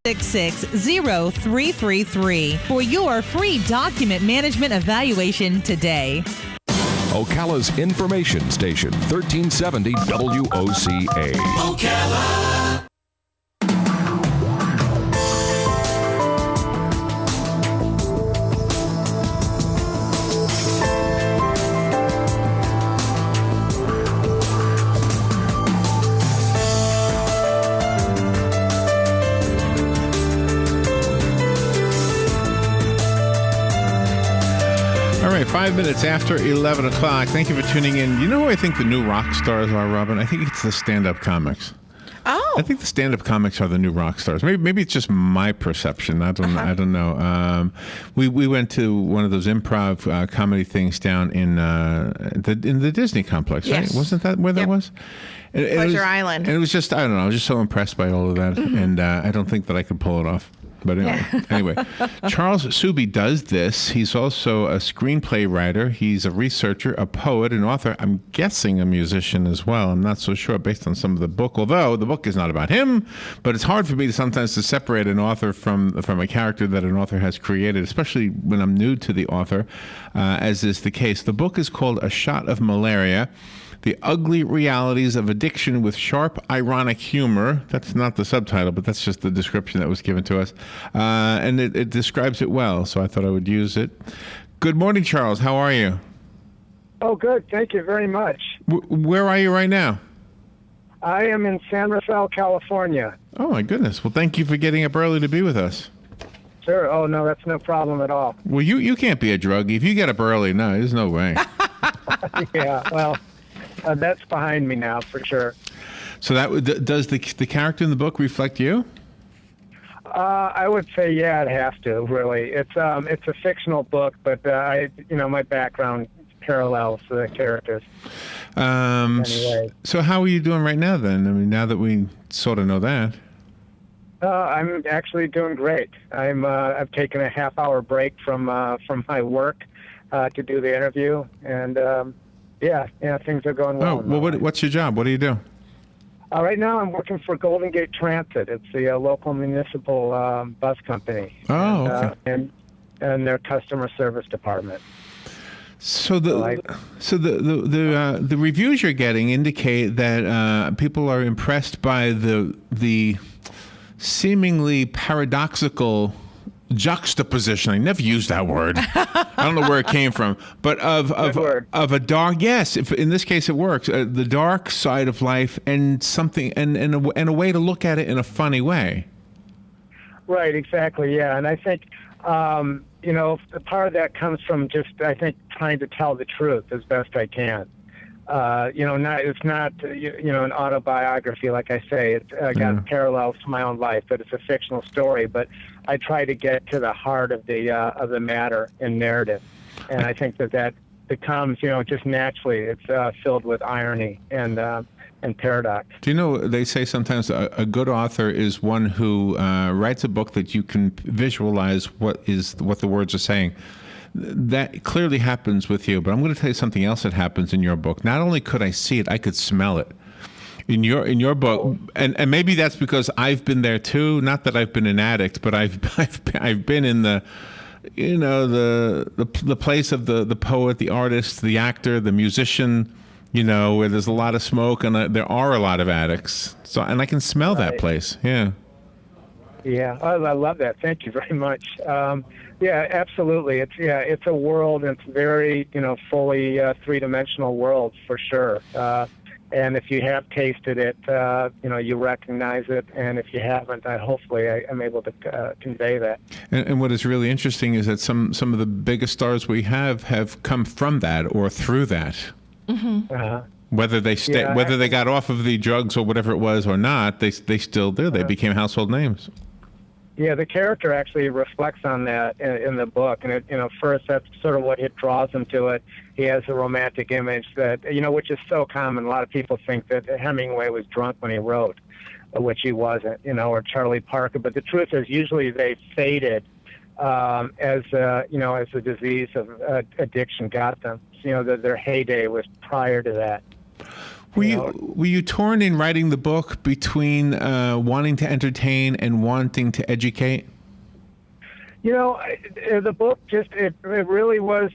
866-0333 for your free document management evaluation today. Ocala's information station, 1370 WOCA. Ocala. All right, 5 minutes after 11 o'clock. Thank you for tuning in. You know who I think the new rock stars are, Robin? I think it's the stand-up comics. Oh. I think the stand-up comics are the new rock stars. Maybe it's just my perception. I don't know. We went to one of those improv comedy things down in the Disney complex, right? Yes. Wasn't that where that was? Pleasure Island. And it was just, I don't know, I was just so impressed by all of that. And I don't think that I could pull it off. But anyway, Charles Souby does this. He's also a screenplay writer. He's a researcher, a poet, an author. I'm guessing a musician as well. I'm not so sure based on some of the book, although the book is not about him. But it's hard for me sometimes to separate an author from a character that an author has created, especially when I'm new to the author, as is the case. The book is called A Shot of Malaria: The Ugly Realities of Addiction with Sharp, Ironic Humor. That's not the subtitle, but that's just the description that was given to us. And it describes it well, so I thought I would use it. Good morning, Charles. How are you? Oh, good. Thank you very much. Where are you right now? I am in San Rafael, California. Oh, my goodness. Well, thank you for getting up early to be with us. Sure. Oh, no, that's no problem at all. Well, you can't be a druggie. If you get up early, no, there's no way. Yeah, well... that's behind me now, for sure. So does the character in the book reflect you? I would say, yeah, it has to. Really, it's a fictional book, but my background parallels the characters. Anyway. So how are you doing right now, then? I mean, now that we sort of know that. I'm actually doing great. I've taken a half-hour break from my work to do the interview, and. Yeah, things are going well. Oh, well, what's your job? What do you do? Right now I'm working for Golden Gate Transit. It's the local municipal bus company. Oh, okay. And their customer service department. So the reviews you're getting indicate that people are impressed by the seemingly paradoxical juxtaposition. I never used that word. I don't know where it came from, but of a dark. Yes, if in this case it works. The dark side of life and something and a way to look at it in a funny way. Right. Exactly. Yeah. And I think part of that comes from just trying to tell the truth as best I can. It's not an autobiography, like I say. It's got parallels to my own life, but it's a fictional story. But I try to get to the heart of the matter in narrative, and I think that becomes just naturally. It's filled with irony and paradox. Do you know they say sometimes a good author is one who writes a book that you can visualize what the words are saying. That clearly happens with you, but I'm going to tell you something else that happens in your book. Not only could I see it, I could smell it. In your book, and maybe that's because I've been there too. Not that I've been an addict, but I've been in the place of the poet, the artist, the actor, the musician. Where there's a lot of smoke and there are a lot of addicts. So and I can smell that place. Yeah. Yeah, I love that. Thank you very much. Yeah, absolutely. It's a world. It's very fully three-dimensional world for sure. And if you have tasted it, you recognize it. And if you haven't, hopefully I'm able to convey that. And what is really interesting is that some of the biggest stars we have come from that or through that. Mm-hmm. Whether they whether they got off of the drugs or whatever it was or not, they still do. They became household names. Yeah, the character actually reflects on that in the book, and first that's sort of what draws him to it. He has a romantic image that which is so common. A lot of people think that Hemingway was drunk when he wrote, which he wasn't, or Charlie Parker. But the truth is, usually they faded as the disease of addiction got them. Their heyday was prior to that. Were you torn in writing the book between wanting to entertain and wanting to educate? The book it really was,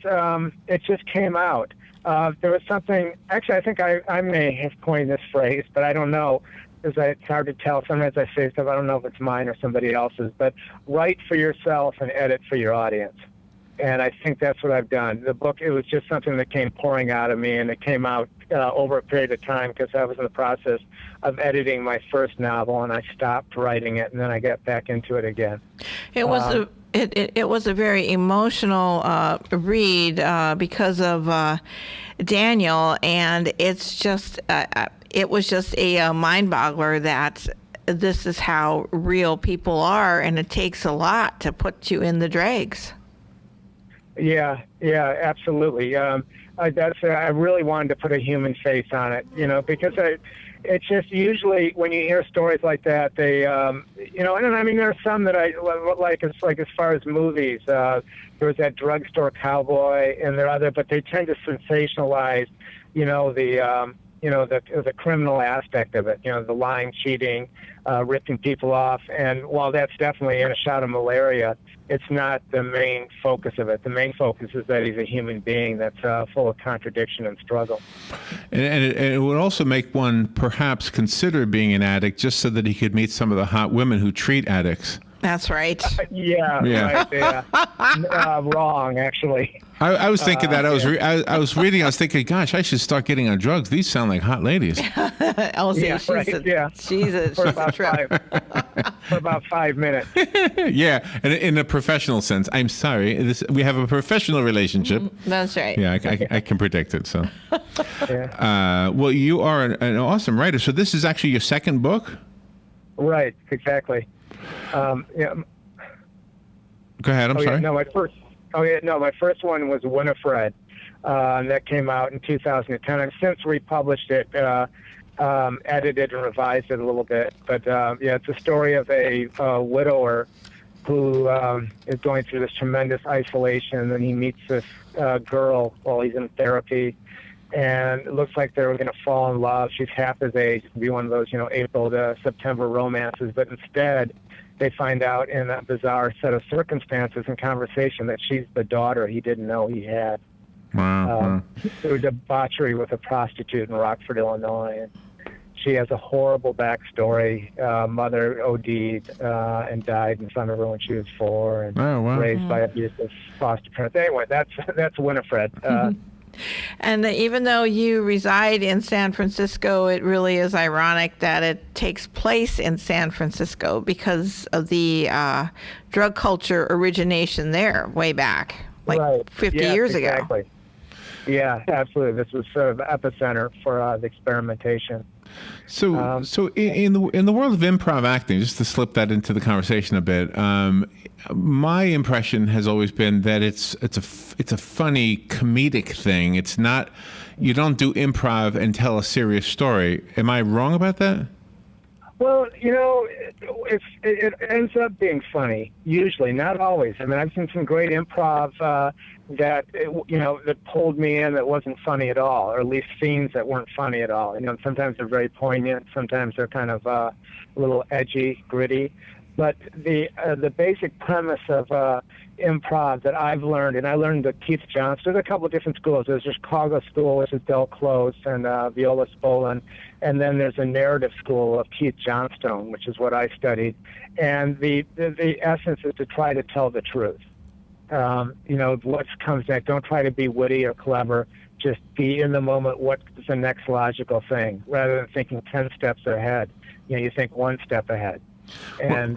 it just came out. There was something, actually, I think I may have coined this phrase, but I don't know, because it's hard to tell. Sometimes I say stuff, I don't know if it's mine or somebody else's, but write for yourself and edit for your audience. And I think that's what I've done. The book, it was just something that came pouring out of me, and it came out over a period of time because I was in the process of editing my first novel, and I stopped writing it, and then I got back into it again. It was it was a very emotional read because of Daniel, and it's just it was just a mind-boggler that this is how real people are, and it takes a lot to put you in the dregs. Yeah, absolutely. I really wanted to put a human face on it, because it's just usually when you hear stories like that, they, and I mean, there are some that I like as far as movies. There was that drugstore cowboy, and there are other, but they tend to sensationalize, the criminal aspect of it, the lying, cheating, ripping people off. And while that's definitely in a shot of Malaria, it's not the main focus of it. The main focus is that he's a human being that's full of contradiction and struggle. And it would also make one perhaps consider being an addict just so that he could meet some of the hot women who treat addicts. That's right. Right, yeah. Wrong, actually. I was thinking that. I was reading. I was thinking, gosh, I should start getting on drugs. These sound like hot ladies. Elsie, she's a trip. For about 5 minutes. Yeah, and in a professional sense. I'm sorry. We have a professional relationship. That's right. Yeah, I can predict it. So, Yeah. well, you are an awesome writer. So this is actually your second book? Right, exactly. Yeah. Go ahead. I'm sorry. My first one was Winifred. That came out in 2010. I've since republished it, edited and revised it a little bit. But it's a story of a widower who is going through this tremendous isolation, and he meets this girl while he's in therapy. And it looks like they're going to fall in love. She's half his age. It could be one of those, April to September romances. But instead, they find out in a bizarre set of circumstances and conversation that she's the daughter he didn't know he had. Wow. There was debauchery with a prostitute in Rockford, Illinois. And she has a horrible backstory. Mother OD'd and died in front of her when she was 4, and raised by abusive foster parents. Anyway, that's Winifred. And even though you reside in San Francisco, it really is ironic that it takes place in San Francisco because of the drug culture origination there way back, like 50 years ago. Yeah, absolutely. This was sort of epicenter for the experimentation. So in the world of improv acting, just to slip that into the conversation a bit, my impression has always been that it's a funny comedic thing. It's not, you don't do improv and tell a serious story. Am I wrong about that? Well, it ends up being funny, usually, not always. I mean, I've seen some great improv that pulled me in that wasn't funny at all, or at least scenes that weren't funny at all. Sometimes they're very poignant, sometimes they're kind of a little edgy, gritty. But the basic premise of improv that I've learned, and I learned at Keith Johnston, there's a couple of different schools. There's the Chicago School, which is Del Close and Viola Spolin, and then there's a narrative school of Keith Johnstone, which is what I studied. And the essence is to try to tell the truth. What comes next. Don't try to be witty or clever. Just be in the moment. What's the next logical thing? Rather than thinking 10 steps ahead, you think one step ahead. And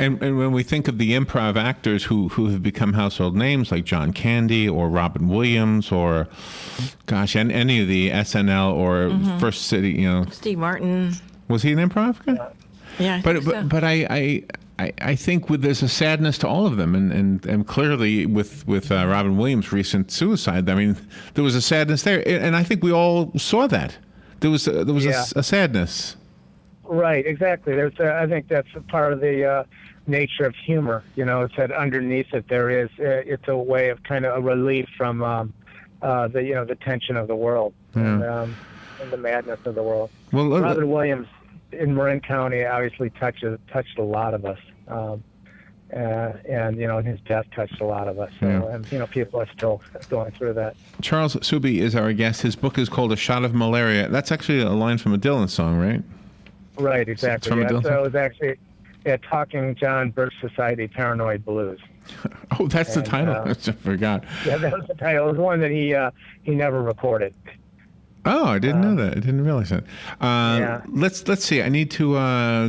when we think of the improv actors who have become household names like John Candy or Robin Williams or, gosh, any of the SNL or First City, Steve Martin. Was he an improv guy? Yeah. But I think there's a sadness to all of them, and clearly with Robin Williams' recent suicide, I mean, there was a sadness there, and I think we all saw that. There was a sadness. Right, exactly. I think that's a part of the nature of humor. It's that underneath it there is. It's a way of kind of a relief from the tension of the world. Yeah. the madness of the world. Well, Robin Williams in Marin County obviously touched a lot of us. And his death touched a lot of us. So, Yeah. and people are still going through that. Charles Souby is our guest. His book is called A Shot of Malaria. That's actually a line from a Dylan song, right? Right, exactly. From a Dylan So song? it was actually Talking John Birch Society Paranoid Blues. Oh, that's the title. I forgot. Yeah, that was the title. It was one that he never recorded. Oh, I didn't know that. I didn't realize that. Yeah. Let's see. I need to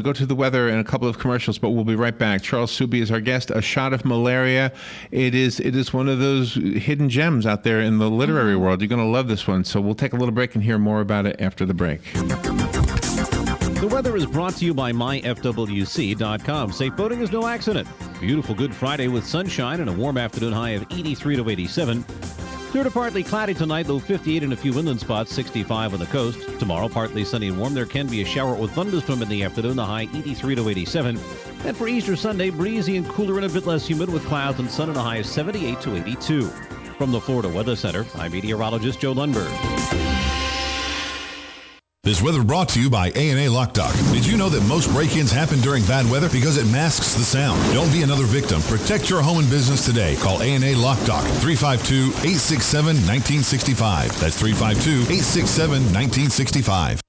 go to the weather and a couple of commercials, but we'll be right back. Charles Souby is our guest. A Shot of Malaria. It is one of those hidden gems out there in the literary world. You're going to love this one. So we'll take a little break and hear more about it after the break. The weather is brought to you by myfwc.com. Safe boating is no accident. Beautiful Good Friday with sunshine and a warm afternoon high of 83 to 87. Clear to partly cloudy tonight, low 58 in a few inland spots, 65 on the coast. Tomorrow, partly sunny and warm. There can be a shower with thunderstorm in the afternoon, the high 83 to 87. And for Easter Sunday, breezy and cooler and a bit less humid with clouds and sun and a high of 78 to 82. From the Florida Weather Center, I'm meteorologist Joe Lundberg. This weather brought to you by A&A Lockdock. Did you know that most break-ins happen during bad weather because it masks the sound? Don't be another victim. Protect your home and business today. Call A&A Lockdock, 352-867-1965. That's 352-867-1965.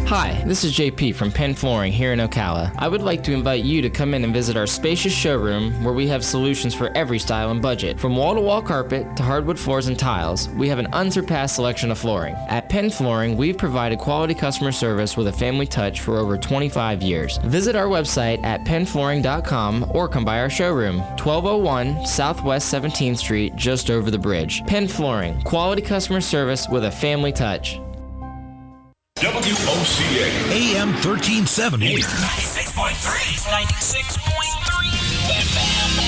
Hi, this is JP from Penn Flooring here in Ocala. I would like to invite you to come in and visit our spacious showroom where we have solutions for every style and budget. From wall-to-wall carpet to hardwood floors and tiles, we have an unsurpassed selection of flooring. At Penn Flooring, we've provided quality customer service with a family touch for over 25 years. Visit our website at pennflooring.com or come by our showroom, 1201 Southwest 17th Street, just over the bridge. Penn Flooring, quality customer service with a family touch. WOCA AM 1370 96.3 FM.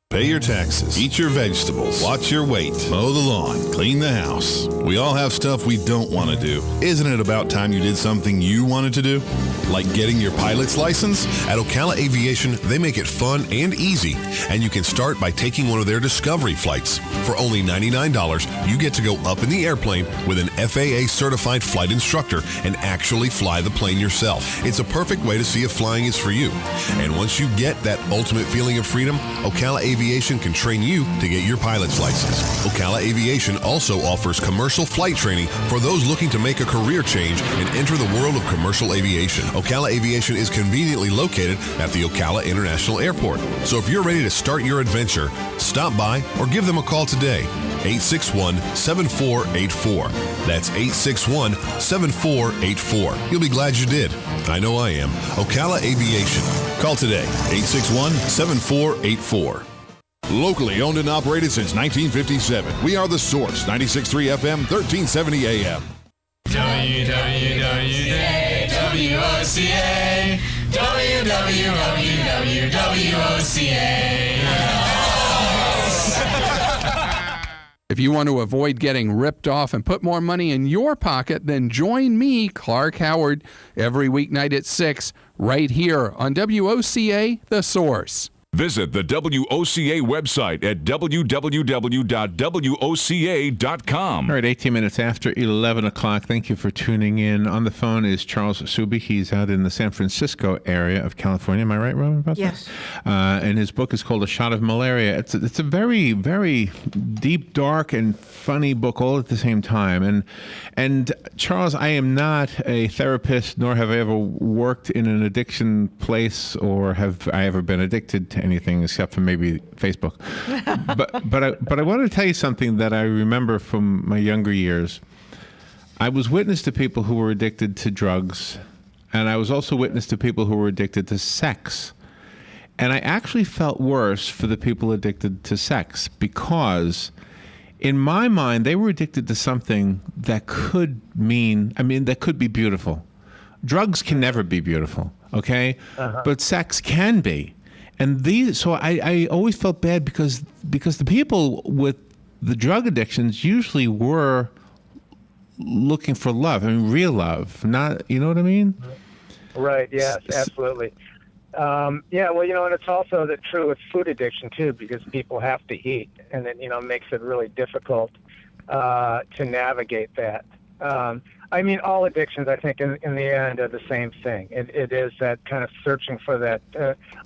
Pay your taxes, eat your vegetables, watch your weight, mow the lawn, clean the house. We all have stuff we don't want to do. Isn't it about time you did something you wanted to do? Like getting your pilot's license? At Ocala Aviation, they make it fun and easy, and you can start by taking one of their Discovery flights. For only $99, you get to go up in the airplane with an FAA-certified flight instructor and actually fly the plane yourself. It's a perfect way to see if flying is for you. And once you get that ultimate feeling of freedom, Ocala Aviation can train you to get your pilot's license. Ocala Aviation also offers commercial flight training for those looking to make a career change and enter the world of commercial aviation. Ocala Aviation is conveniently located at the Ocala International Airport. So if you're ready to start your adventure, stop by or give them a call today. 861-7484. That's 861-7484. You'll be glad you did. I know I am. Ocala Aviation. Call today. 861-7484. Locally owned and operated since 1957. We are The Source, 96.3 FM, 1370 AM. WWOCA, If you want to avoid getting ripped off and put more money in your pocket, then join me, Clark Howard, every weeknight at 6, right here on WOCA, The Source. Visit the WOCA website at www.woca.com. All right, 18 minutes after 11 o'clock. Thank you for tuning in. On the phone is Charles Souby. He's out in the San Francisco area of California. Am I right, Robin, about Yes. that? And his book is called A Shot of Malaria. It's a very, very deep, dark, and funny book all at the same time. And Charles, I am not a therapist, nor have I ever worked in an addiction place, or have I ever been addicted to anything except for maybe Facebook. but I want to tell you something that I remember from my younger years. I was witness to people who were addicted to drugs, and I was also witness to people who were addicted to sex. And I actually felt worse for the people addicted to sex because in my mind, they were addicted to something that could that could be beautiful. Drugs can never be beautiful, okay? But sex can be. And so I always felt bad because the people with the drug addictions usually were looking for love. I mean, real love, not, you know what I mean? Right, yes, absolutely. And it's also true with food addiction, too, because people have to eat, and it, makes it really difficult to navigate that. I mean, all addictions, I think, in the end, are the same thing. It is that kind of searching for that.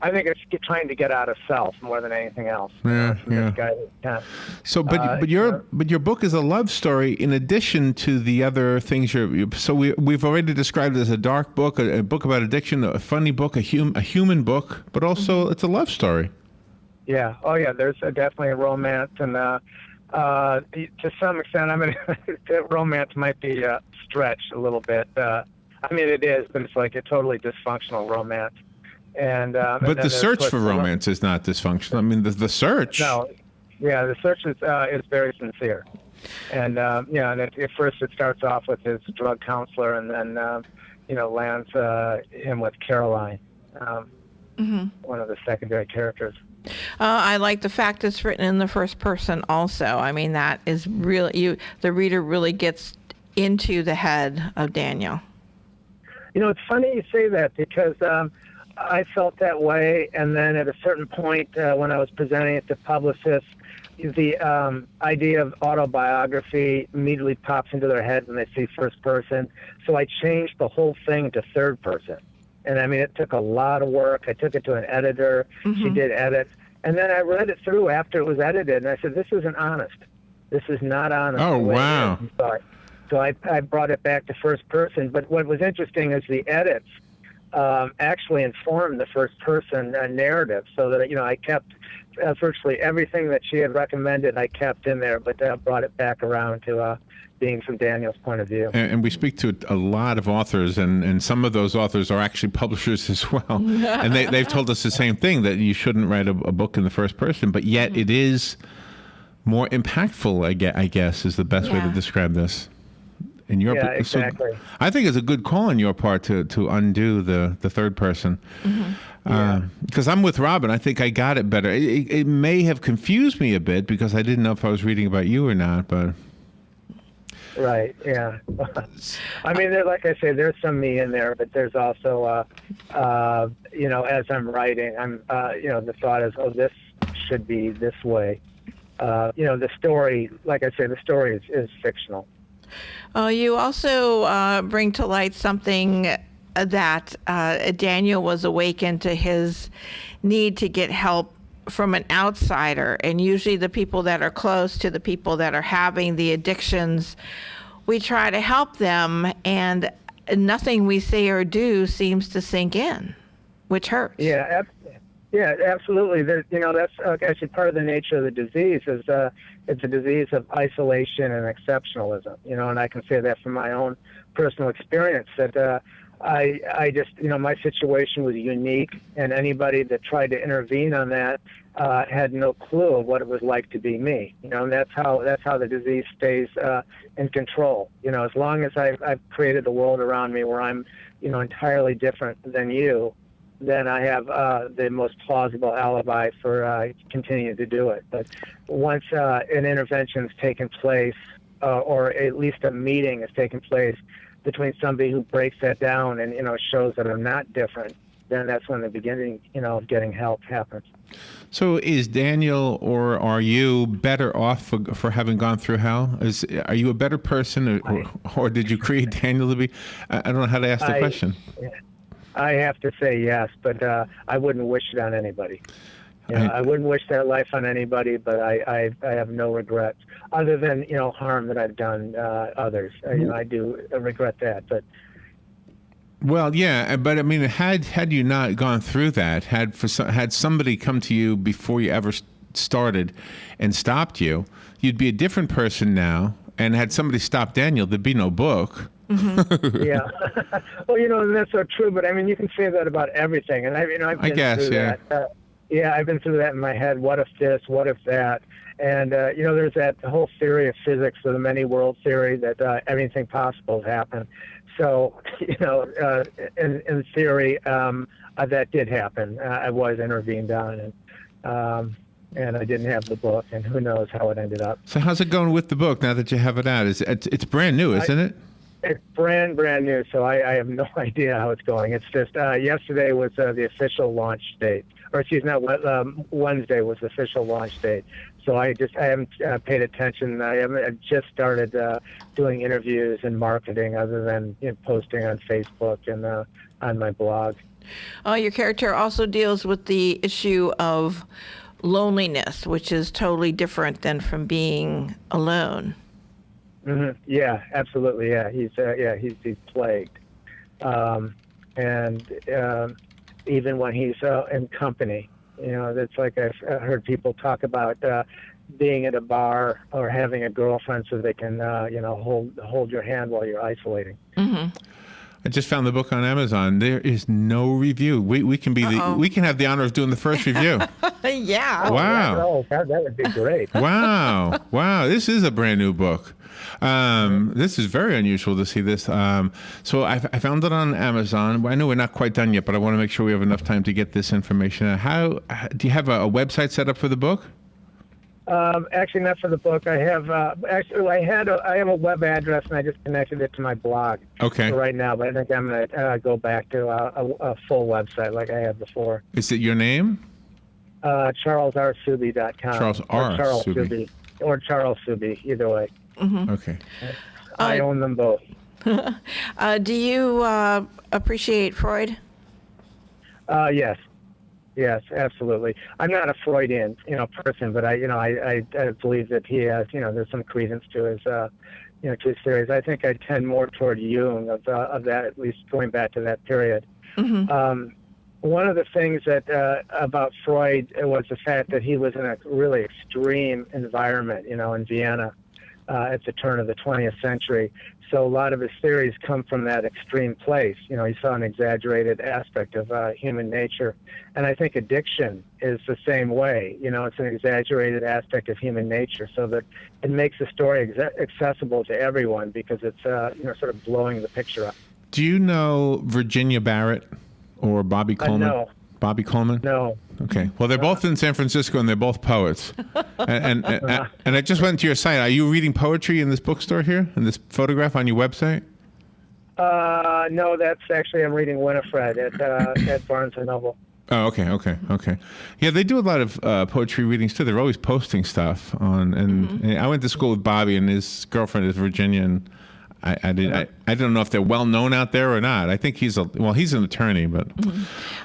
I think it's trying to get out of self more than anything else. Yeah. So, but your book is a love story in addition to the other things. So we've already described it as a dark book, a book about addiction, a funny book, a human book, but also it's a love story. Yeah. Oh, yeah. There's definitely a romance, and to some extent, I mean, romance might be stretched a little bit. I mean, it is, but it's like a totally dysfunctional romance. But the search for romance is not dysfunctional. I mean, the search. No. Yeah, the search is very sincere. And, and at first it starts off with his drug counselor, and then, lands him with Caroline, one of the secondary characters. I like the fact it's written in the first person also. I mean, that is really, the reader really gets into the head of Daniel. It's funny you say that, because I felt that way, and then at a certain point when I was presenting it to publicists, the idea of autobiography immediately pops into their head when they see first person. So I changed the whole thing to third person. And I mean, it took a lot of work. I took it to an editor. She did edits. And then I read it through after it was edited, and I said, this isn't honest. This is not honest. Oh, wow. So I brought it back to first person. But what was interesting is the edits actually informed the first person narrative, so that, I kept virtually everything that she had recommended, I kept in there, but brought it back around to being from Daniel's point of view. And we speak to a lot of authors, and some of those authors are actually publishers as well. And they've told us the same thing, that you shouldn't write a book in the first person, but yet it is more impactful, I guess, is the best way to describe this. In your exactly. So I think it's a good call on your part to undo the third person. Because I'm with Robin. I think I got it better. It may have confused me a bit because I didn't know if I was reading about you or not, but... Right, yeah. I mean, like I say, there's some me in there, but there's also, as I'm writing, I'm, the thought is, this should be this way. The story, like I say, the story is fictional. You also bring to light something that Daniel was awakened to his need to get help from an outsider, and usually the people that are close to the people that are having the addictions, we try to help them, and nothing we say or do seems to sink in, which hurts. Yeah, absolutely. That's actually part of the nature of the disease. Is it's a disease of isolation and exceptionalism. And I can say that from my own personal experience, that I just, my situation was unique, and anybody that tried to intervene on that had no clue of what it was like to be me. And that's how the disease stays in control. As long as I've created a world around me where I'm, entirely different than you, then I have the most plausible alibi for continuing to do it. But once an intervention's taken place, or at least a meeting has taken place between somebody who breaks that down and, shows that I'm not different, then that's when the beginning, of getting help happens. So is Daniel, or are you better off for having gone through hell? Are you a better person, or did you create Daniel to be? I don't know how to ask the question. I have to say yes, but I wouldn't wish it on anybody. I wouldn't wish that life on anybody, but I have no regrets other than, harm that I've done others. I do regret that, but. Well, yeah, but I mean, had you not gone through that, had somebody come to you before you ever started and stopped you, you'd be a different person now. And had somebody stopped Daniel, there'd be no book. Yeah. Well, that's so true. But I mean, you can say that about everything. And I've been through that. I've been through that in my head. What if this? What if that? And there's that whole theory of physics, or the many world theory, that anything possible has happened. So, in theory, that did happen. I was intervened on, and I didn't have the book, and who knows how it ended up. So how's it going with the book now that you have it out? It's brand new, isn't it? It's brand new, so I have no idea how it's going. It's just yesterday was the official launch date, or excuse me, Wednesday was the official launch date. So I haven't paid attention. I've just started doing interviews and marketing, other than posting on Facebook and on my blog. Your character also deals with the issue of loneliness, which is totally different than from being alone. Mm-hmm. Yeah, absolutely. Yeah, he's plagued, and even when he's in company, that's like I've heard people talk about being at a bar or having a girlfriend so they can hold your hand while you're isolating. Mm-hmm. I just found the book on Amazon. There is no review. We can we can have the honor of doing the first review. Yeah. Wow. Oh, that would be great. Wow. This is a brand new book. This is very unusual to see this. So I found it on Amazon. I know we're not quite done yet, but I want to make sure we have enough time to get this information. How do you have a website set up for the book? Actually, not for the book. I have I have a web address, and I just connected it to my blog. Okay. For right now, but I think I'm going to go back to a full website like I had before. Is it your name? CharlesRSouby.com. Charles R. Charles Souby. Souby. Or Charles Souby, either way. Mm-hmm. Okay. I own them both. Do you appreciate Freud? Yes. Yes, absolutely. I'm not a Freudian, person, but I believe that he has, there's some credence to his, to his theories. I think I tend more toward Jung of that, at least going back to that period. Mm-hmm. One of the things that about Freud was the fact that he was in a really extreme environment, in Vienna at the turn of the 20th century. So a lot of his theories come from that extreme place. He saw an exaggerated aspect of human nature. And I think addiction is the same way. It's an exaggerated aspect of human nature, so that it makes the story accessible to everyone because it's, sort of blowing the picture up. Do you know Virginia Barrett or Bobby Coleman? No. Bobby Coleman? No. Okay. Well, they're both in San Francisco, and they're both poets. and I just went to your site. Are you reading poetry in this bookstore here, in this photograph on your website? No, that's actually, I'm reading Winifred at Barnes & Noble. Oh, okay. Yeah, they do a lot of poetry readings too. They're always posting stuff on. And I went to school with Bobby, and his girlfriend is Virginia, and I don't know if they're well known out there or not. I think he's an attorney, but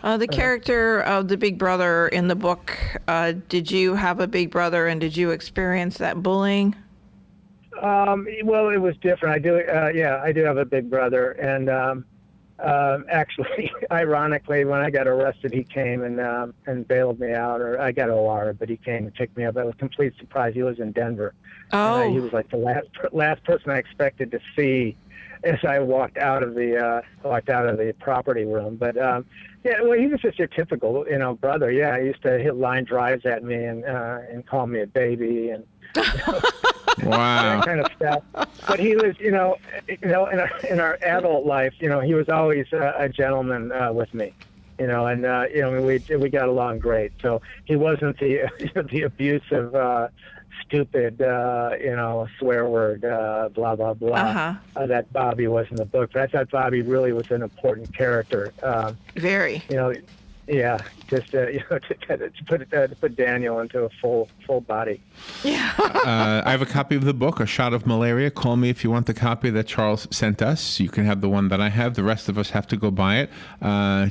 the character of the big brother in the book. Did you have a big brother, and did you experience that bullying? Well, it was different. I do have a big brother, and actually, ironically, when I got arrested, he came and bailed me out, or I got OR, but he came and picked me up. It was a complete surprise. He lives in Denver. Oh. He was like the last person I expected to see as I walked out of the property room. But he was just your typical brother. Yeah, he used to hit line drives at me and call me a baby and wow, that kind of stuff. But he was in our adult life, he was always a gentleman with me. And we got along great. So he wasn't the abusive, stupid, swear word, blah blah blah. That Bobby was in the book. But I thought Bobby really was an important character. Very. Yeah, just to put Daniel into a full body. Yeah. I have a copy of the book, A Shot of Malaria. Call me if you want the copy that Charles sent us. You can have the one that I have. The rest of us have to go buy it.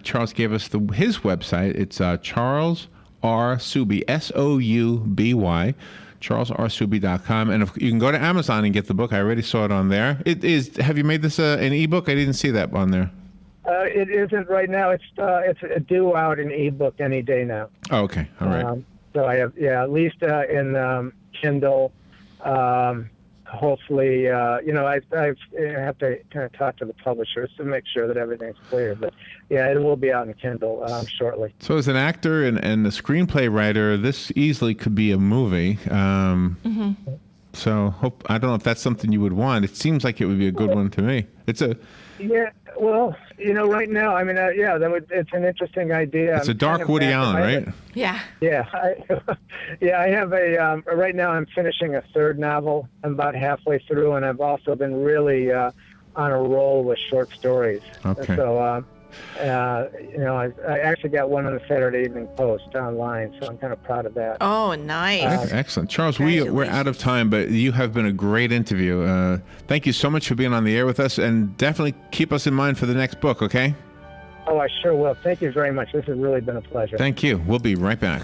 Charles gave us his website. It's Charles R. Souby, Souby, CharlesRSouby.com. And you can go to Amazon and get the book. I already saw it on there. Have you made this an ebook? I didn't see that on there. It isn't right now. It's due out in ebook any day now. Oh, okay. All right. So I have, at least in Kindle. Hopefully, I have to kind of talk to the publishers to make sure that everything's clear. But yeah, it will be out in Kindle shortly. So as an actor and a screenplay writer, this easily could be a movie. So I don't know if that's something you would want. It seems like it would be a good one to me. Yeah, well, right now, I mean, it's an interesting idea. It's a dark Woody Allen, right? Yeah. Yeah, I have right now I'm finishing a third novel. I'm about halfway through, and I've also been really on a roll with short stories. Okay. So, I actually got one on the Saturday Evening Post online, so I'm kind of proud of that. Oh, nice. Excellent. Charles, we're out of time, but you have been a great interview. Thank you so much for being on the air with us, and definitely keep us in mind for the next book, okay? Oh, I sure will. Thank you very much. This has really been a pleasure. Thank you. We'll be right back.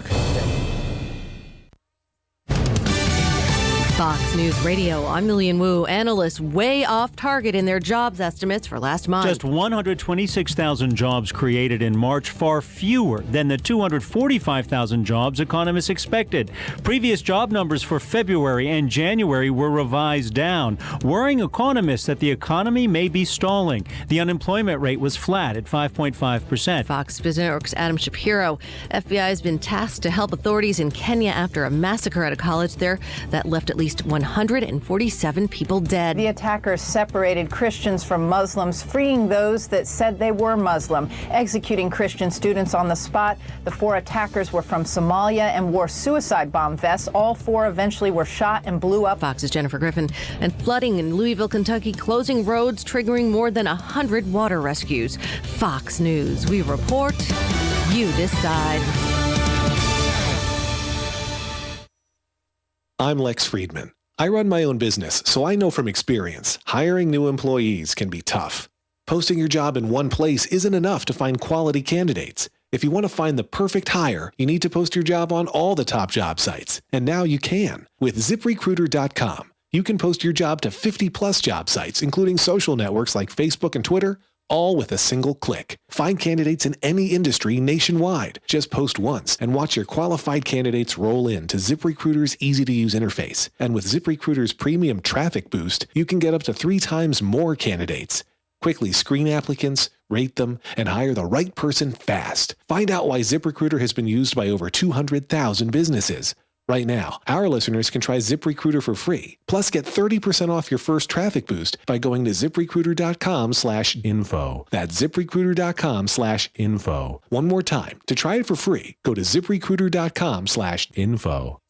Fox News Radio, I'm Lillian Wu. Analysts way off target in their jobs estimates for last month. Just 126,000 jobs created in March, far fewer than the 245,000 jobs economists expected. Previous job numbers for February and January were revised down, worrying economists that the economy may be stalling. The unemployment rate was flat at 5.5%. Fox Business Network's Adam Shapiro. FBI has been tasked to help authorities in Kenya after a massacre at a college there that left at least 147 people dead. The attackers separated Christians from Muslims, freeing those that said they were Muslim, executing Christian students on the spot. The 4 attackers were from Somalia and wore suicide bomb vests. All 4 eventually were shot and blew up. Fox's Jennifer Griffin. And flooding in Louisville, Kentucky, closing roads, triggering more than 100 water rescues. Fox News. We report, you decide. I'm Lex Friedman. I run my own business, so I know from experience, hiring new employees can be tough. Posting your job in one place isn't enough to find quality candidates. If you want to find the perfect hire, you need to post your job on all the top job sites. And now you can. With ZipRecruiter.com, you can post your job to 50-plus job sites, including social networks like Facebook and Twitter, all with a single click. Find candidates in any industry nationwide. Just post once and watch your qualified candidates roll in to ZipRecruiter's easy-to-use interface. And with ZipRecruiter's premium traffic boost, you can get up to 3 times more candidates. Quickly screen applicants, rate them, and hire the right person fast. Find out why ZipRecruiter has been used by over 200,000 businesses. Right now, our listeners can try ZipRecruiter for free. Plus, get 30% off your first traffic boost by going to ZipRecruiter.com/info. That's ZipRecruiter.com/info. One more time. To try it for free, go to ZipRecruiter.com/info.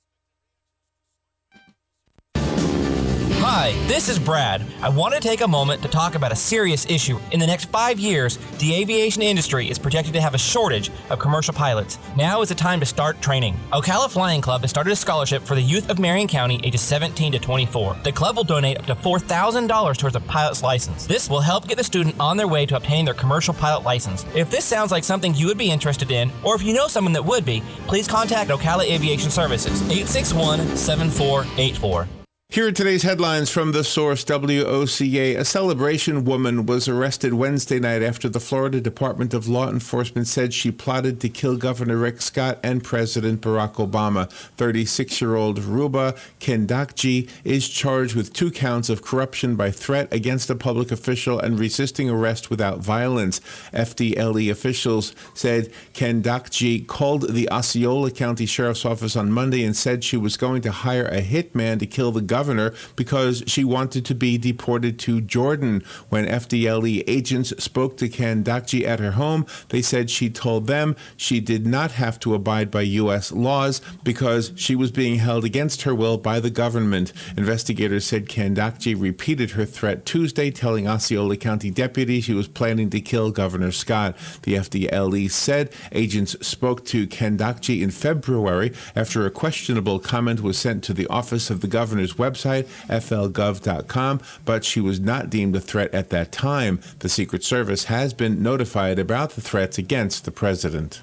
Hi, this is Brad. I want to take a moment to talk about a serious issue. In the next 5 years, the aviation industry is projected to have a shortage of commercial pilots. Now is the time to start training. Ocala Flying Club has started a scholarship for the youth of Marion County ages 17 to 24. The club will donate up to $4,000 towards a pilot's license. This will help get the student on their way to obtaining their commercial pilot license. If this sounds like something you would be interested in, or if you know someone that would be, please contact Ocala Aviation Services, 861-7484. Here are today's headlines from The Source, WOCA. A Celebration woman was arrested Wednesday night after the Florida Department of Law Enforcement said she plotted to kill Governor Rick Scott and President Barack Obama. 36-year-old Ruba Kendakji is charged with 2 counts of corruption by threat against a public official and resisting arrest without violence. FDLE officials said Kendakji called the Osceola County Sheriff's Office on Monday and said she was going to hire a hitman to kill the governor because she wanted to be deported to Jordan. When FDLE agents spoke to Kendakji at her home, they said she told them she did not have to abide by U.S. laws because she was being held against her will by the government. Investigators said Kendakji repeated her threat Tuesday, telling Osceola County deputies she was planning to kill Governor Scott. The FDLE said agents spoke to Kendakji in February after a questionable comment was sent to the office of the governor's website, flgov.com, but she was not deemed a threat at that time. The Secret Service has been notified about the threats against the president.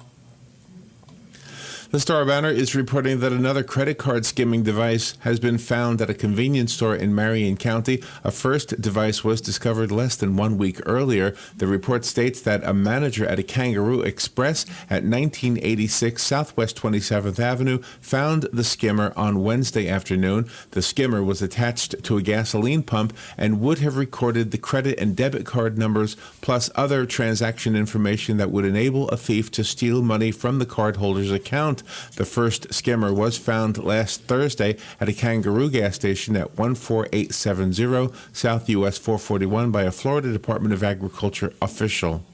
The Star Banner is reporting that another credit card skimming device has been found at a convenience store in Marion County. A first device was discovered less than 1 week earlier. The report states that a manager at a Kangaroo Express at 1986 Southwest 27th Avenue found the skimmer on Wednesday afternoon. The skimmer was attached to a gasoline pump and would have recorded the credit and debit card numbers plus other transaction information that would enable a thief to steal money from the cardholder's account. The first skimmer was found last Thursday at a Kangaroo gas station at 14870 South US 441 by a Florida Department of Agriculture official.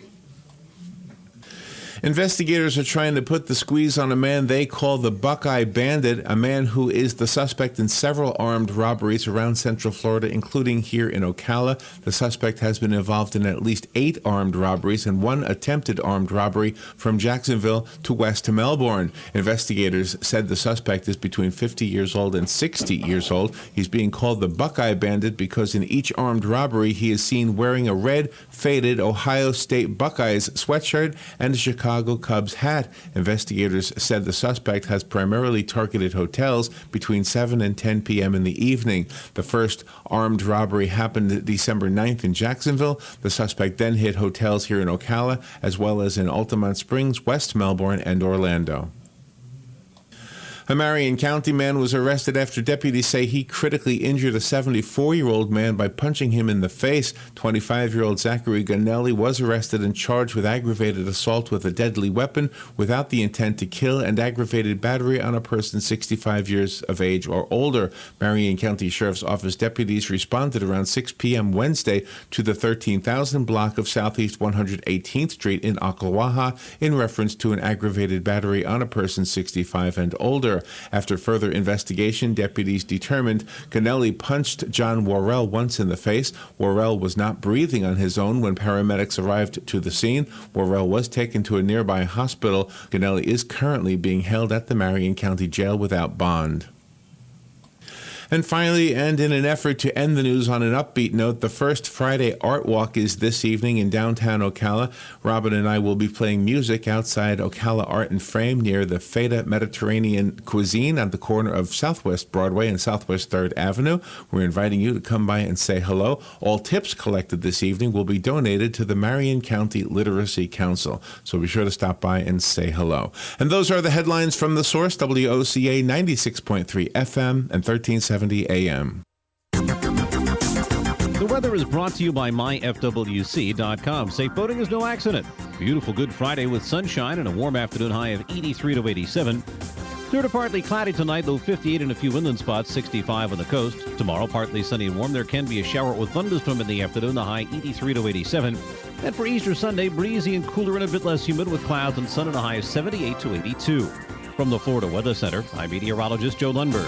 Investigators are trying to put the squeeze on a man they call the Buckeye Bandit, a man who is the suspect in several armed robberies around Central Florida, including here in Ocala. The suspect has been involved in at least 8 armed robberies and 1 attempted armed robbery from Jacksonville to West Melbourne. Investigators said the suspect is between 50 years old and 60 years old. He's being called the Buckeye Bandit because in each armed robbery he is seen wearing a red, faded Ohio State Buckeyes sweatshirt and a Chicago Cubs hat. Investigators said the suspect has primarily targeted hotels between 7 and 10 p.m. in the evening. The first armed robbery happened December 9th in Jacksonville. The suspect then hit hotels here in Ocala, as well as in Altamont Springs, West Melbourne, and Orlando. A Marion County man was arrested after deputies say he critically injured a 74-year-old man by punching him in the face. 25-year-old Zachary Gonelli was arrested and charged with aggravated assault with a deadly weapon without the intent to kill and aggravated battery on a person 65 years of age or older. Marion County Sheriff's Office deputies responded around 6 p.m. Wednesday to the 13,000 block of Southeast 118th Street in Ocklawaha in reference to an aggravated battery on a person 65 and older. After further investigation, deputies determined Gonelli punched John Worrell once in the face. Worrell was not breathing on his own when paramedics arrived to the scene. Worrell was taken to a nearby hospital. Gonelli is currently being held at the Marion County Jail without bond. And finally, and in an effort to end the news on an upbeat note, the first Friday Art Walk is this evening in downtown Ocala. Robin and I will be playing music outside Ocala Art and Frame near the Feta Mediterranean Cuisine on the corner of Southwest Broadway and Southwest 3rd Avenue. We're inviting you to come by and say hello. All tips collected this evening will be donated to the Marion County Literacy Council. So be sure to stop by and say hello. And those are the headlines from The Source, WOCA 96.3 FM and 1370 AM. The weather is brought to you by myfwc.com. Safe boating is no accident. Beautiful Good Friday with sunshine and a warm afternoon high of 83 to 87. Clear to partly cloudy tonight, low 58 in a few inland spots, 65 on the coast. Tomorrow, partly sunny and warm. There can be a shower with thunderstorm in the afternoon, the high 83 to 87. And for Easter Sunday, breezy and cooler and a bit less humid with clouds and sun and a high of 78 to 82. From the Florida Weather Center, I'm meteorologist Joe Lundberg.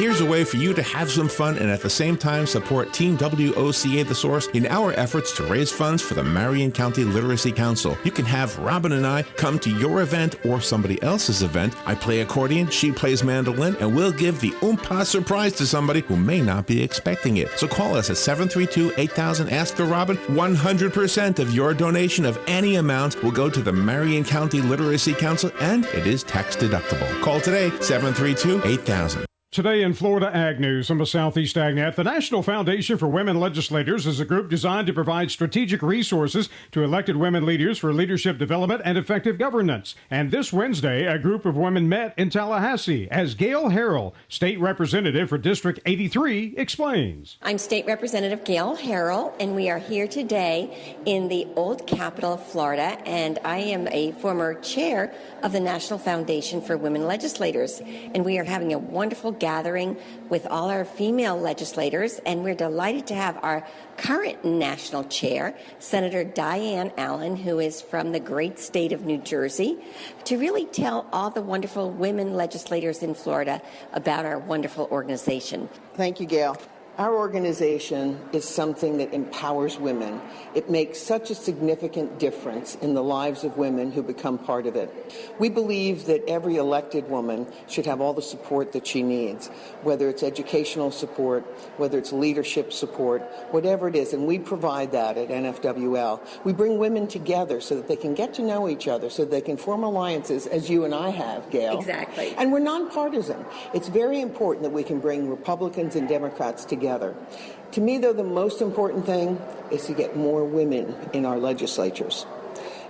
Here's a way for you to have some fun and at the same time support Team WOCA The Source in our efforts to raise funds for the Marion County Literacy Council. You can have Robin and I come to your event or somebody else's event. I play accordion, she plays mandolin, and we'll give the oompa surprise to somebody who may not be expecting it. So call us at 732-8000, ask for Robin. 100% of your donation of any amount will go to the Marion County Literacy Council, and it is tax deductible. Call today, 732-8000. Today in Florida Ag News from the Southeast AgNet, the National Foundation for Women Legislators is a group designed to provide strategic resources to elected women leaders for leadership development and effective governance. And this Wednesday, a group of women met in Tallahassee, as Gail Harrell, State Representative for District 83, explains. I'm State Representative Gail Harrell, and we are here today in the old capital of Florida, and I am a former chair of the National Foundation for Women Legislators, and we are having a wonderful gathering with all our female legislators, and we're delighted to have our current national chair, Senator Diane Allen, who is from the great state of New Jersey, to really tell all the wonderful women legislators in Florida about our wonderful organization. Thank you, Gail. Our organization is something that empowers women. It makes such a significant difference in the lives of women who become part of it. We believe that every elected woman should have all the support that she needs, whether it's educational support, whether it's leadership support, whatever it is, and we provide that at NFWL. We bring women together so that they can get to know each other, so they can form alliances, as you and I have, Gail. Exactly. And we're nonpartisan. It's very important that we can bring Republicans and Democrats together. To me, though, the most important thing is to get more women in our legislatures.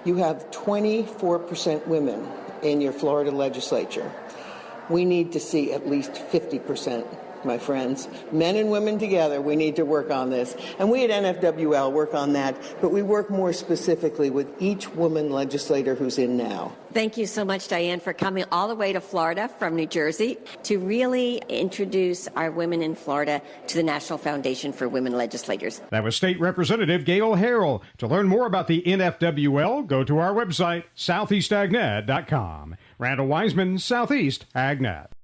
You have 24% women in your Florida legislature. We need to see at least 50% work, my friends. Men and women together, we need to work on this. And we at NFWL work on that, but we work more specifically with each woman legislator who's in now. Thank you so much, Diane, for coming all the way to Florida from New Jersey to really introduce our women in Florida to the National Foundation for Women Legislators. That was State Representative Gail Harrell. To learn more about the NFWL, go to our website, southeastagnet.com. Randall Wiseman, Southeast AgNet.